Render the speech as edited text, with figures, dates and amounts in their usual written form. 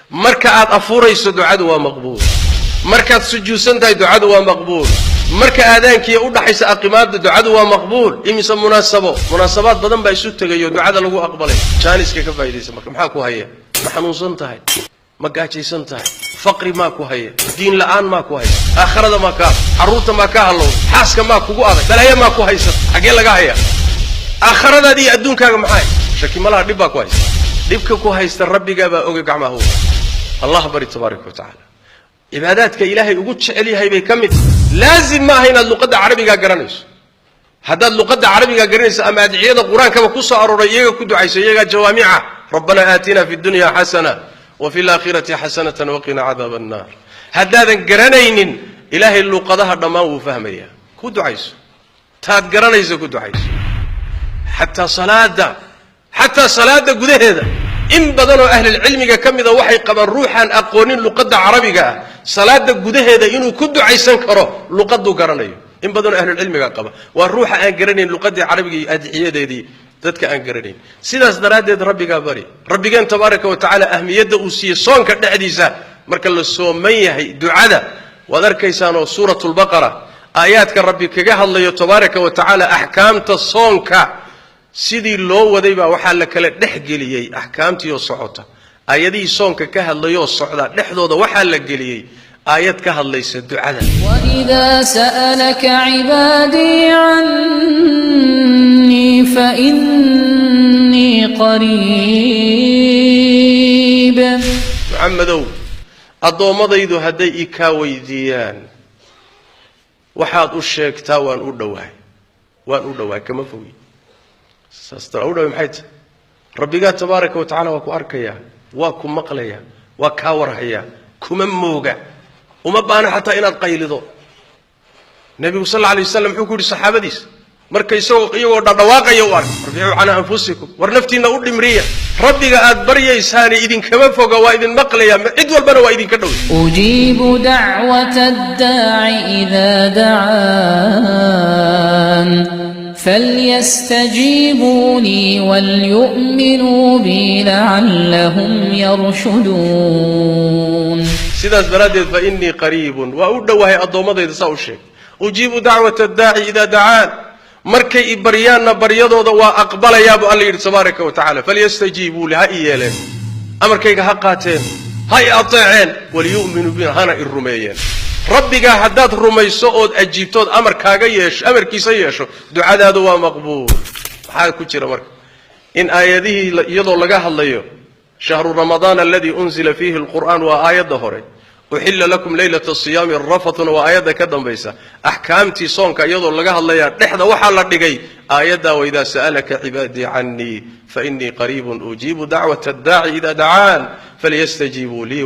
marka aad afuurayso ducadu waa maqbuul markaad sujuudsantahay ducadu waa maqbuul marka aadaankiya u dhaxaysa aqimaadda ducadu waa maqbuul imisa munaasabaad badan baa isu tagayo ducada lagu aqbalay jaaniska ka faa'iideysa marka maxaa ku haya ma xanuunsan tahay ma gaajaysan tahay faqri ma ku haya diin la'aan ma ku haya aakhirada ma ka caruurta ma ka halow xaaska ma kugu adag balaya ma ku haysa xagee laga haya aakhiradaadii adduunkaaga maxay shaki malaha dhib baa ku haysa dhibka ku haysta rabbiga baa oga gacmaha الله بارك تبارك وتعالى عباداتك إلهي ugu jecel yahay bay kamid laazim ma aha inaad luqadda carabiga garanayso haddaad luqadda carabiga garanayso ama adciyada quraanka ku soo aroray iyaga ku ducayso iyaga jawaamica rabbana aatina fid dunya hasana wa fil akhirati hasanatan wa qina adhaban nar haddaadan garanaynin ilaahay luqadaha dhamaan uu fahmaya ku ducayso taad garanayso ku ducayso hatta salaada gudaheeda in badan oo ahli cilmiga kamida waxay qabaan ruuxan aqoonin luqadda carabiga salaada gudaheeda inuu ku ducaysan karo luqaddu garanayo in badan oo ahli cilmiga qaba waa ruuxa aan garanayn luqadda carabiga iyo adciyadeedii dadka aan garanayn sidaas daraadeed rabbiga bari rabbigan tabaaraka wa taala ahmiyada uu siiyay soonka dhexdiisa marka la sooman yahay ducada waad arkaysaan oo suuratul baqara aayaadka rabbi kaga hadlayo tabaaraka wa taala ahkaamta soonka sidii loo waday baa waxa la kala dhaxgeliyay ahkaamtii oo socota aayadii soonka ka hadlayo socda dhexdooda waxa la geliyay aayad ka hadlaysa ducada wa idha sa'alaka ibadi anni fa inni qarib muhammadow adoomadaydu haday ka weydiiyaan waxaad u sheegtaa waan u dhawaay kama fogi سأسترعونه محيط ربي تبارك وتعالى وكو أركيا وكو مقليا وكاورهيا كمموغا وما بانا حتى إلى القيل ذو النبي صلى الله عليه وسلم حكوا للصحابة ديس مركي سوق يو دواقع يوار رفعوا عن أنفسكم ورنفتي نقول مريا ربي أدبريا إساني إذن كما فوق وإذن مقليا إدوال بنا وإذن كدوي أجيب دعوة الداعي إذا دعان فليستجيبوا لي وليؤمنوا بي لعلهم يرشدون سيداس برادت فإني قريب وأدوها أضومضي تساو الشيء أجيب دعوة الداعي إذا دعان مركي إبريان بريضو ذو أقبل يا أبو الله تبارك وتعالى فليستجيبوا لها إيالين أمركي حقاتين هاي أطيعين وليؤمنوا بي هانا الرميين ربك حداد رميسو أجيبتود أمر كاغا يش أمر كيسا يشو دعاء هذا هو مقبول حال كتير مرك إن آياته يضو لقاها الله شهر رمضان الذي أنزل فيه القرآن وآيات ظهري أحل لكم ليلة الصيام الرفث وآيات كدن بيسا أحكامتي صونك يضو لقاها الله نحن وحال لقي آيات وإذا سألك عبادي عني فإني قريب أجيب دعوة الداعي إذا دعان فليستجيبوا لي